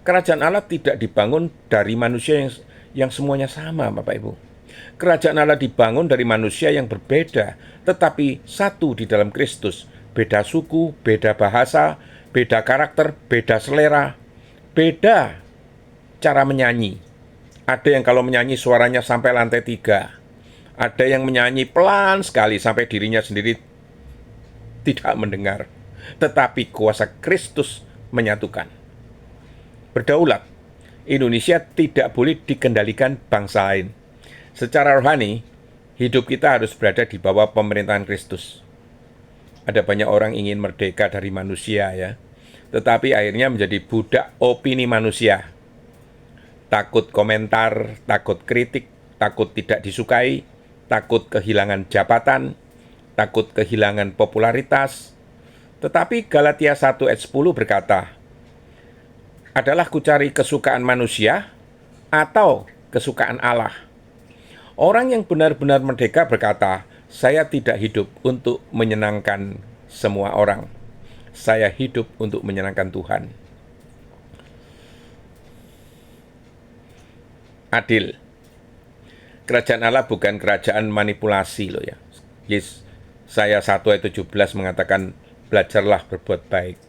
[SPEAKER 1] Kerajaan Allah tidak dibangun dari manusia yang semuanya sama, Bapak Ibu. Kerajaan Allah dibangun dari manusia yang berbeda, tetapi satu di dalam Kristus. Beda suku, beda bahasa, beda karakter, beda selera, beda cara menyanyi. Ada yang kalau menyanyi suaranya sampai lantai 3. Ada yang menyanyi pelan sekali sampai dirinya sendiri tidak mendengar. Tetapi kuasa Kristus menyatukan. Berdaulat. Indonesia tidak boleh dikendalikan bangsa lain. Secara rohani, hidup kita harus berada di bawah pemerintahan Kristus. Ada banyak orang ingin merdeka dari manusia ya, tetapi akhirnya menjadi budak opini manusia. Takut komentar, takut kritik, takut tidak disukai, takut kehilangan jabatan, takut kehilangan popularitas. Tetapi Galatia 1 ayat 10 berkata, adalah kucari kesukaan manusia atau kesukaan Allah. Orang yang benar-benar merdeka berkata, saya tidak hidup untuk menyenangkan semua orang. Saya hidup untuk menyenangkan Tuhan. Adil. Kerajaan Allah bukan kerajaan manipulasi loh ya. Saya 1 ayat 17 mengatakan, belajarlah berbuat baik.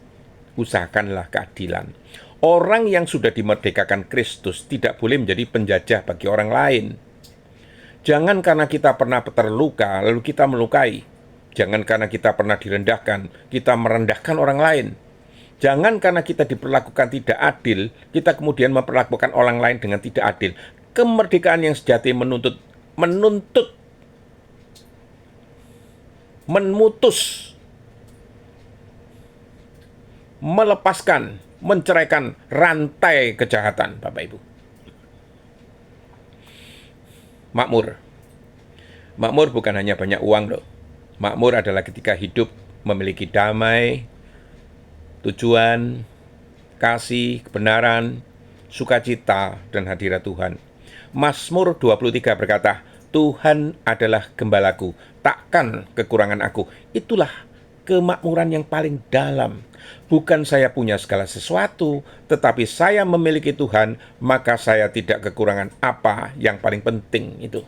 [SPEAKER 1] Usahakanlah keadilan. Orang yang sudah dimerdekakan Kristus tidak boleh menjadi penjajah bagi orang lain. Jangan karena kita pernah terluka, lalu kita melukai. Jangan karena kita pernah direndahkan, kita merendahkan orang lain. Jangan karena kita diperlakukan tidak adil, kita kemudian memperlakukan orang lain dengan tidak adil. Kemerdekaan yang sejati menuntut, memutus, melepaskan, menceraikan rantai kejahatan, Bapak Ibu. Makmur. Makmur bukan hanya banyak uang loh. Makmur adalah ketika hidup memiliki damai, tujuan, kasih, kebenaran, sukacita, dan hadirat Tuhan. Mazmur 23 berkata, Tuhan adalah gembalaku, takkan kekurangan aku. Itulah kemakmuran yang paling dalam. Bukan saya punya segala sesuatu, tetapi saya memiliki Tuhan, maka saya tidak kekurangan apa yang paling penting itu.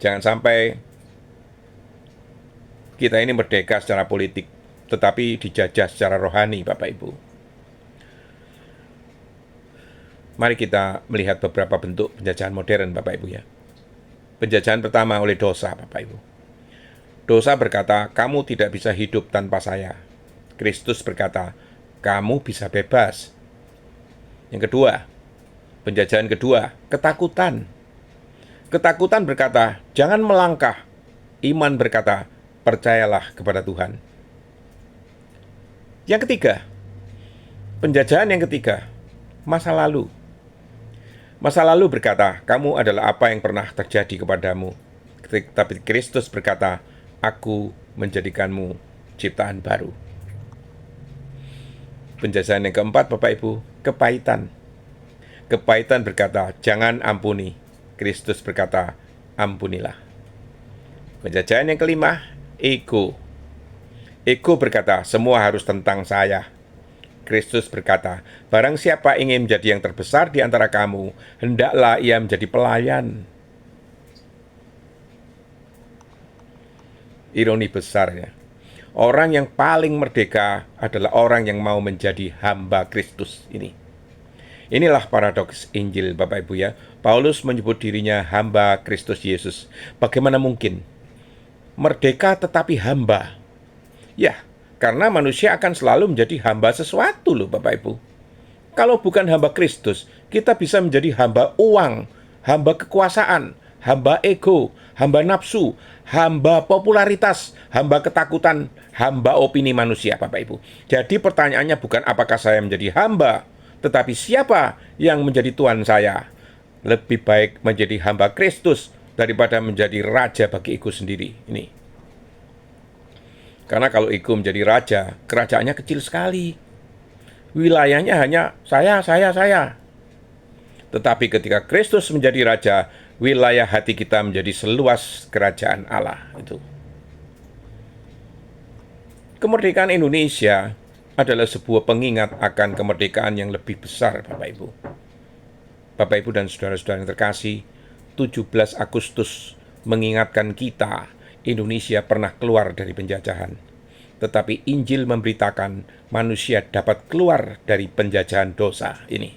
[SPEAKER 1] Jangan sampai kita ini merdeka secara politik, tetapi dijajah secara rohani, Bapak Ibu. Mari kita melihat beberapa bentuk penjajahan modern, Bapak Ibu ya. Penjajahan pertama oleh dosa, Bapak Ibu. Dosa berkata, kamu tidak bisa hidup tanpa saya. Kristus berkata, kamu bisa bebas. Yang kedua, penjajahan kedua, ketakutan. Ketakutan berkata, jangan melangkah. Iman berkata, percayalah kepada Tuhan. Yang ketiga, penjajahan yang ketiga, masa lalu. Masa lalu berkata, kamu adalah apa yang pernah terjadi kepadamu. Tapi Kristus berkata, aku menjadikanmu ciptaan baru. Penjajahan yang keempat, Bapak Ibu, kepahitan. Kepahitan berkata, jangan ampuni. Kristus berkata, ampunilah. Penjajahan yang kelima, ego. Ego berkata, semua harus tentang saya. Kristus berkata, barang siapa ingin menjadi yang terbesar di antara kamu, hendaklah ia menjadi pelayan. Ironi besar ya. Orang yang paling merdeka adalah orang yang mau menjadi hamba Kristus ini. Inilah paradoks Injil, Bapak Ibu ya. Paulus menyebut dirinya hamba Kristus Yesus. Bagaimana mungkin? Merdeka tetapi hamba. Ya, karena manusia akan selalu menjadi hamba sesuatu loh Bapak Ibu. Kalau bukan hamba Kristus, kita bisa menjadi hamba uang, hamba kekuasaan, hamba ego, hamba nafsu, hamba popularitas, hamba ketakutan, hamba opini manusia Bapak Ibu. Jadi pertanyaannya bukan apakah saya menjadi hamba, tetapi siapa yang menjadi Tuhan saya. Lebih baik menjadi hamba Kristus daripada menjadi raja bagi ego sendiri. Ini. Karena kalau ego menjadi raja, kerajaannya kecil sekali. Wilayahnya hanya saya. Tetapi ketika Kristus menjadi raja, wilayah hati kita menjadi seluas kerajaan Allah. Itu. Kemerdekaan Indonesia adalah sebuah pengingat akan kemerdekaan yang lebih besar, Bapak Ibu. Bapak Ibu dan saudara-saudara yang terkasih, 17 Agustus mengingatkan kita Indonesia pernah keluar dari penjajahan. Tetapi Injil memberitakan manusia dapat keluar dari penjajahan dosa ini.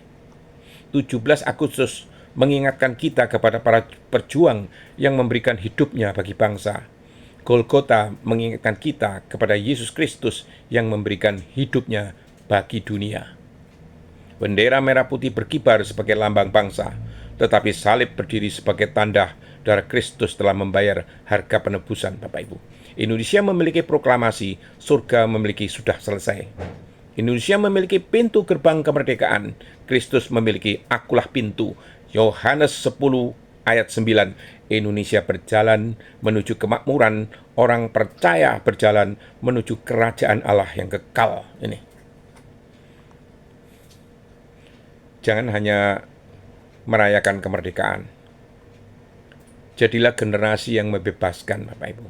[SPEAKER 1] 17 Agustus mengingatkan kita kepada para perjuang yang memberikan hidupnya bagi bangsa. Golgota mengingatkan kita kepada Yesus Kristus yang memberikan hidupnya bagi dunia. Bendera merah putih berkibar sebagai lambang bangsa, tetapi salib berdiri sebagai tanda darah Kristus telah membayar harga penebusan, Bapak Ibu. Indonesia memiliki proklamasi, surga memiliki sudah selesai. Indonesia memiliki pintu gerbang kemerdekaan, Kristus memiliki akulah pintu. Yohanes 10 ayat 9, Indonesia berjalan menuju kemakmuran, orang percaya berjalan menuju kerajaan Allah yang kekal. Ini. Jangan hanya merayakan kemerdekaan. Jadilah generasi yang membebaskan, Bapak Ibu.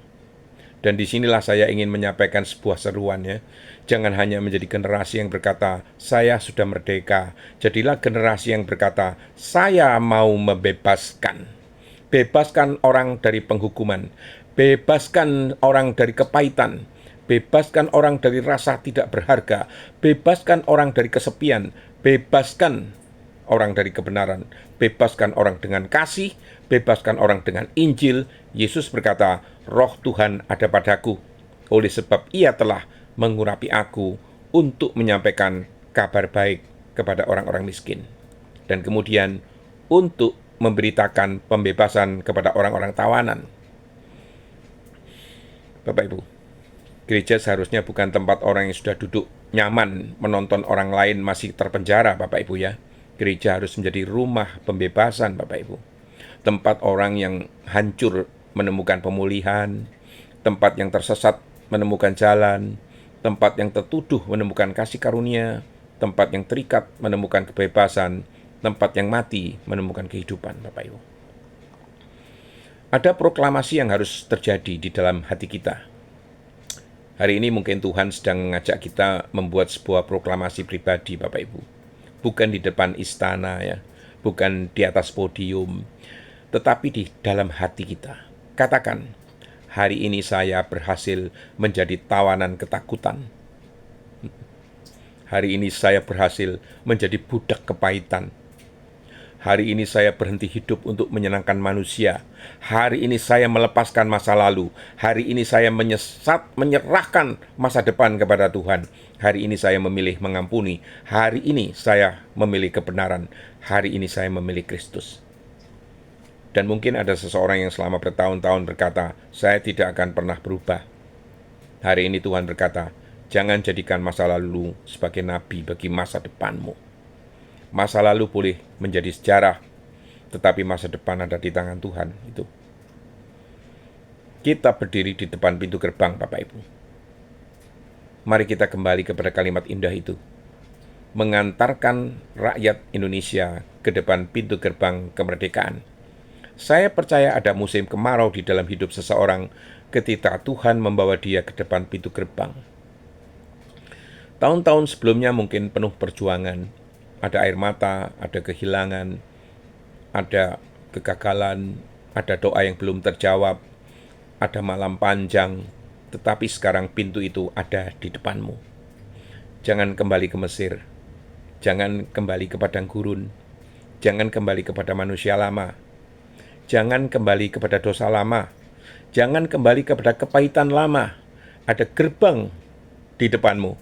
[SPEAKER 1] Dan disinilah saya ingin menyampaikan sebuah seruan ya. Jangan hanya menjadi generasi yang berkata, saya sudah merdeka. Jadilah generasi yang berkata, saya mau membebaskan. Bebaskan orang dari penghukuman. Bebaskan orang dari kepahitan. Bebaskan orang dari rasa tidak berharga. Bebaskan orang dari kesepian. Bebaskan orang dari kebenaran, bebaskan orang dengan kasih, bebaskan orang dengan Injil. Yesus berkata, Roh Tuhan ada padaku, oleh sebab Ia telah mengurapi aku untuk menyampaikan kabar baik kepada orang-orang miskin. Dan kemudian untuk memberitakan pembebasan kepada orang-orang tawanan. Bapak Ibu, gereja seharusnya bukan tempat orang yang sudah duduk nyaman menonton orang lain masih terpenjara, Bapak Ibu ya. Gereja harus menjadi rumah pembebasan, Bapak Ibu. Tempat orang yang hancur menemukan pemulihan, tempat yang tersesat menemukan jalan, tempat yang tertuduh menemukan kasih karunia, tempat yang terikat menemukan kebebasan, tempat yang mati menemukan kehidupan, Bapak Ibu. Ada proklamasi yang harus terjadi di dalam hati kita. Hari ini mungkin Tuhan sedang mengajak kita membuat sebuah proklamasi pribadi, Bapak Ibu. Bukan di depan istana ya, bukan di atas podium, tetapi di dalam hati kita. Katakan, hari ini saya berhasil menjadi tawanan ketakutan. Hari ini saya berhasil menjadi budak kepahitan. Hari ini saya berhenti hidup untuk menyenangkan manusia. Hari ini saya melepaskan masa lalu. Hari ini saya menyerahkan masa depan kepada Tuhan. Hari ini saya memilih mengampuni. Hari ini saya memilih kebenaran. Hari ini saya memilih Kristus. Dan mungkin ada seseorang yang selama bertahun-tahun berkata, saya tidak akan pernah berubah. Hari ini Tuhan berkata, jangan jadikan masa lalu sebagai nabi bagi masa depanmu. Masa lalu boleh menjadi sejarah, tetapi masa depan ada di tangan Tuhan. Itu. Kita berdiri di depan pintu gerbang, Bapak Ibu. Mari kita kembali kepada kalimat indah itu. Mengantarkan rakyat Indonesia ke depan pintu gerbang kemerdekaan. Saya percaya ada musim kemarau di dalam hidup seseorang ketika Tuhan membawa dia ke depan pintu gerbang. Tahun-tahun sebelumnya mungkin penuh perjuangan. Ada air mata, ada kehilangan, ada kegagalan, ada doa yang belum terjawab, ada malam panjang, tetapi sekarang pintu itu ada di depanmu. Jangan kembali ke Mesir, jangan kembali ke padang gurun, jangan kembali kepada manusia lama, jangan kembali kepada dosa lama, jangan kembali kepada kepahitan lama. Ada gerbang di depanmu,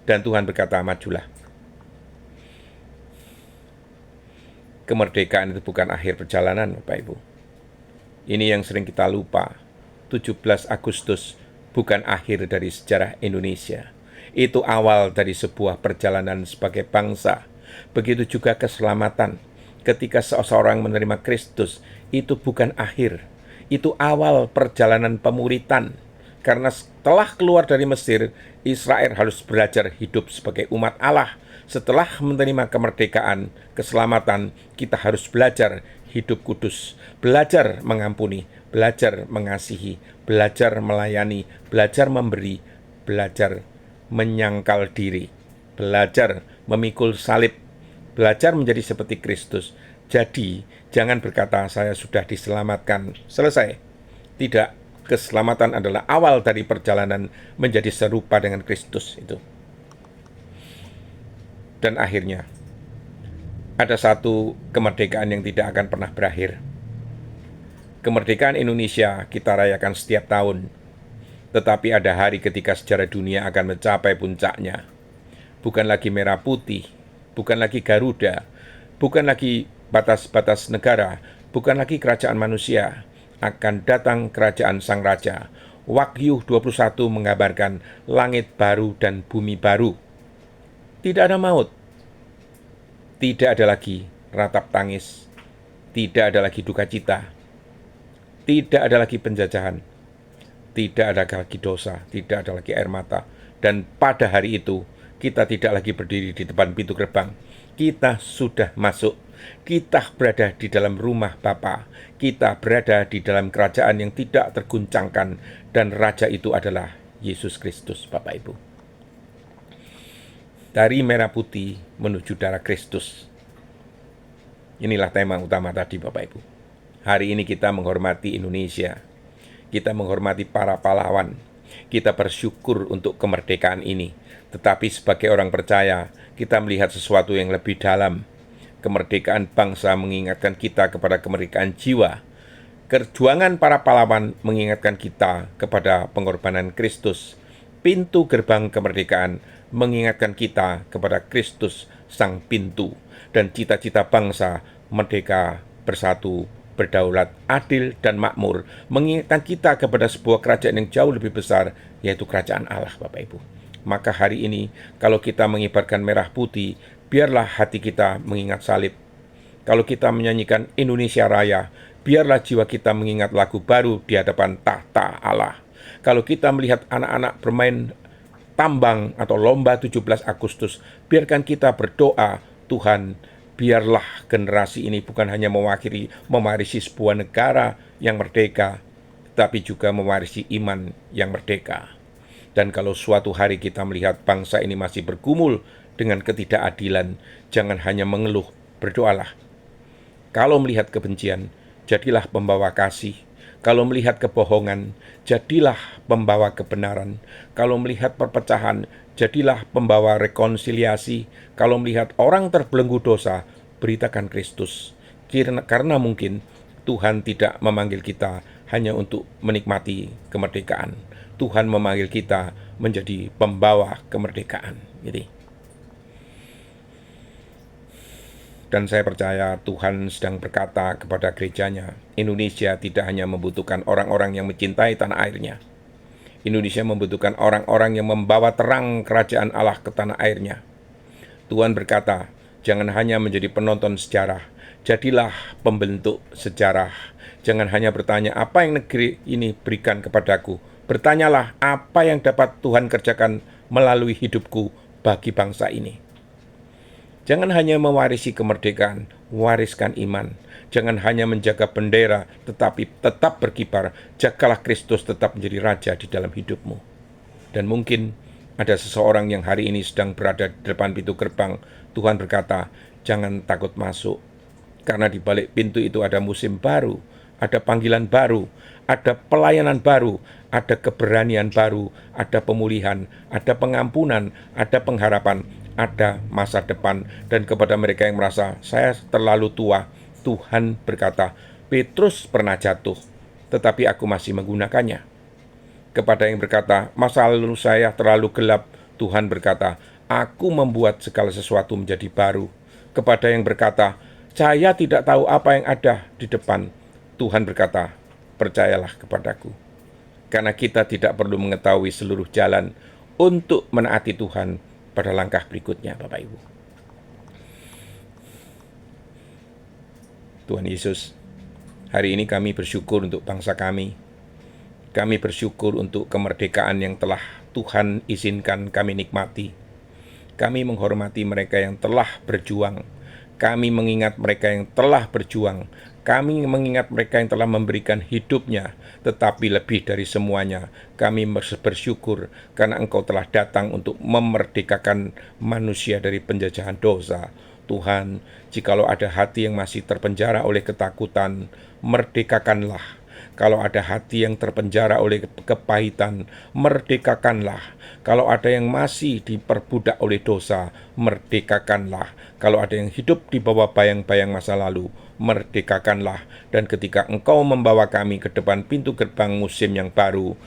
[SPEAKER 1] dan Tuhan berkata, majulah. Kemerdekaan itu bukan akhir perjalanan, Bapak Ibu. Ini yang sering kita lupa. 17 Agustus bukan akhir dari sejarah Indonesia. Itu awal dari sebuah perjalanan sebagai bangsa. Begitu juga keselamatan. Ketika seseorang menerima Kristus, itu bukan akhir. Itu awal perjalanan pemuritan. Karena setelah keluar dari Mesir, Israel harus belajar hidup sebagai umat Allah. Setelah menerima kemerdekaan, keselamatan, kita harus belajar hidup kudus, belajar mengampuni, belajar mengasihi, belajar melayani, belajar memberi, belajar menyangkal diri, belajar memikul salib, belajar menjadi seperti Kristus. Jadi, jangan berkata saya sudah diselamatkan, selesai. Tidak, keselamatan adalah awal dari perjalanan menjadi serupa dengan Kristus itu. Dan akhirnya, ada satu kemerdekaan yang tidak akan pernah berakhir. Kemerdekaan Indonesia kita rayakan setiap tahun, tetapi ada hari ketika sejarah dunia akan mencapai puncaknya. Bukan lagi merah putih, bukan lagi Garuda, bukan lagi batas-batas negara, bukan lagi kerajaan manusia, akan datang kerajaan Sang Raja. Wahyu 21 mengabarkan langit baru dan bumi baru. Tidak ada maut, tidak ada lagi ratap tangis, tidak ada lagi duka cita, tidak ada lagi penjajahan, tidak ada lagi dosa, tidak ada lagi air mata. Dan pada hari itu, kita tidak lagi berdiri di depan pintu gerbang. Kita sudah masuk, kita berada di dalam rumah Bapa, kita berada di dalam kerajaan yang tidak terguncangkan, dan Raja itu adalah Yesus Kristus, Bapak Ibu. Dari merah putih menuju darah Kristus. Inilah tema utama tadi, Bapak Ibu. Hari ini kita menghormati Indonesia. Kita menghormati para pahlawan. Kita bersyukur untuk kemerdekaan ini. Tetapi sebagai orang percaya, kita melihat sesuatu yang lebih dalam. Kemerdekaan bangsa mengingatkan kita kepada kemerdekaan jiwa. Perjuangan para pahlawan mengingatkan kita kepada pengorbanan Kristus. Pintu gerbang kemerdekaan mengingatkan kita kepada Kristus sang pintu, dan cita-cita bangsa merdeka, bersatu, berdaulat, adil, dan makmur mengingatkan kita kepada sebuah kerajaan yang jauh lebih besar, yaitu kerajaan Allah, Bapak Ibu. Maka hari ini kalau kita mengibarkan merah putih, biarlah hati kita mengingat salib. Kalau kita menyanyikan Indonesia Raya, biarlah jiwa kita mengingat lagu baru di hadapan tahta Allah. Kalau kita melihat anak-anak bermain tambang atau lomba 17 Agustus, biarkan kita berdoa, Tuhan, biarlah generasi ini bukan hanya mewarisi sebuah negara yang merdeka, tapi juga mewarisi iman yang merdeka. Dan kalau suatu hari kita melihat bangsa ini masih bergumul dengan ketidakadilan, jangan hanya mengeluh, berdoalah. Kalau melihat kebencian, jadilah pembawa kasih. Kalau melihat kebohongan, jadilah pembawa kebenaran. Kalau melihat perpecahan, jadilah pembawa rekonsiliasi. Kalau melihat orang terbelenggu dosa, beritakan Kristus. Karena mungkin Tuhan tidak memanggil kita hanya untuk menikmati kemerdekaan. Tuhan memanggil kita menjadi pembawa kemerdekaan. Dan saya percaya Tuhan sedang berkata kepada gerejanya, Indonesia tidak hanya membutuhkan orang-orang yang mencintai tanah airnya. Indonesia membutuhkan orang-orang yang membawa terang kerajaan Allah ke tanah airnya. Tuhan berkata, jangan hanya menjadi penonton sejarah, jadilah pembentuk sejarah. Jangan hanya bertanya apa yang negeri ini berikan kepadaku. Bertanyalah apa yang dapat Tuhan kerjakan melalui hidupku bagi bangsa ini. Jangan hanya mewarisi kemerdekaan, wariskan iman. Jangan hanya menjaga bendera, tetapi tetap berkibar. Jagalah Kristus tetap menjadi raja di dalam hidupmu. Dan mungkin ada seseorang yang hari ini sedang berada di depan pintu gerbang. Tuhan berkata, jangan takut masuk. Karena di balik pintu itu ada musim baru, ada panggilan baru, ada pelayanan baru, ada keberanian baru, ada pemulihan, ada pengampunan, ada pengharapan, ada masa depan. Dan kepada mereka yang merasa saya terlalu tua, Tuhan berkata, Petrus pernah jatuh, tetapi aku masih menggunakannya. Kepada yang berkata, masa lalu saya terlalu gelap, Tuhan berkata, aku membuat segala sesuatu menjadi baru. Kepada yang berkata, saya tidak tahu apa yang ada di depan, Tuhan berkata, percayalah kepadaku. Karena kita tidak perlu mengetahui seluruh jalan untuk menaati Tuhan pada langkah berikutnya, Bapak Ibu. Tuhan Yesus, hari ini kami bersyukur untuk bangsa kami. Kami bersyukur untuk kemerdekaan yang telah Tuhan izinkan kami nikmati. Kami menghormati mereka yang telah berjuang. Kami mengingat mereka yang telah berjuang. Kami mengingat mereka yang telah memberikan hidupnya, tetapi lebih dari semuanya, kami bersyukur karena Engkau telah datang untuk memerdekakan manusia dari penjajahan dosa. Tuhan, jikalau ada hati yang masih terpenjara oleh ketakutan, merdekakanlah. Kalau ada hati yang terpenjara oleh kepahitan, merdekakanlah. Kalau ada yang masih diperbudak oleh dosa, merdekakanlah. Kalau ada yang hidup di bawah bayang-bayang masa lalu, merdekakanlah. Dan ketika Engkau membawa kami ke depan pintu gerbang musim yang baru,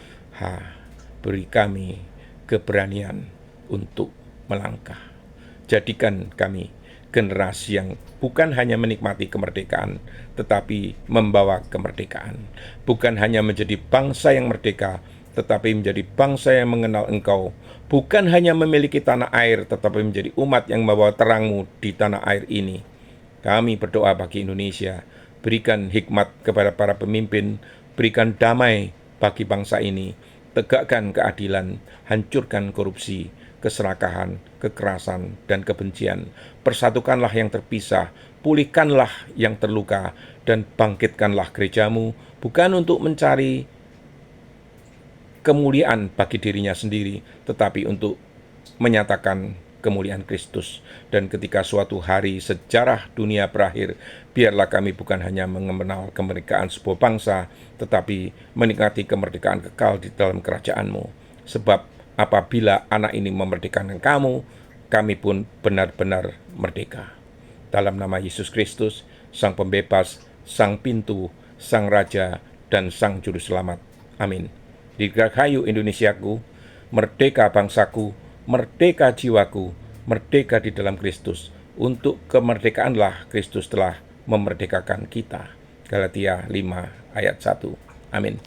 [SPEAKER 1] beri kami keberanian untuk melangkah. Jadikan kami generasi yang bukan hanya menikmati kemerdekaan, tetapi membawa kemerdekaan. Bukan hanya menjadi bangsa yang merdeka, tetapi menjadi bangsa yang mengenal Engkau. Bukan hanya memiliki tanah air, tetapi menjadi umat yang membawa terang-Mu di tanah air ini. Kami berdoa bagi Indonesia, berikan hikmat kepada para pemimpin, berikan damai bagi bangsa ini, tegakkan keadilan, hancurkan korupsi, keserakahan, kekerasan, dan kebencian. Persatukanlah yang terpisah, pulihkanlah yang terluka, dan bangkitkanlah gereja-Mu, bukan untuk mencari kemuliaan bagi dirinya sendiri, tetapi untuk menyatakan kemuliaan Kristus. Dan ketika suatu hari sejarah dunia berakhir, biarlah kami bukan hanya mengenal kemerdekaan sebuah bangsa, tetapi menikmati kemerdekaan kekal di dalam kerajaan-Mu. Sebab apabila anak ini memerdekakan kamu, kami pun benar-benar merdeka. Dalam nama Yesus Kristus, Sang Pembebas, Sang Pintu, Sang Raja, dan Sang Juru Selamat. Amin. Dirgahayu Indonesiaku, merdeka bangsaku, merdeka jiwaku, merdeka di dalam Kristus. Untuk kemerdekaanlah Kristus telah memerdekakan kita. Galatia 5 ayat 1. Amin.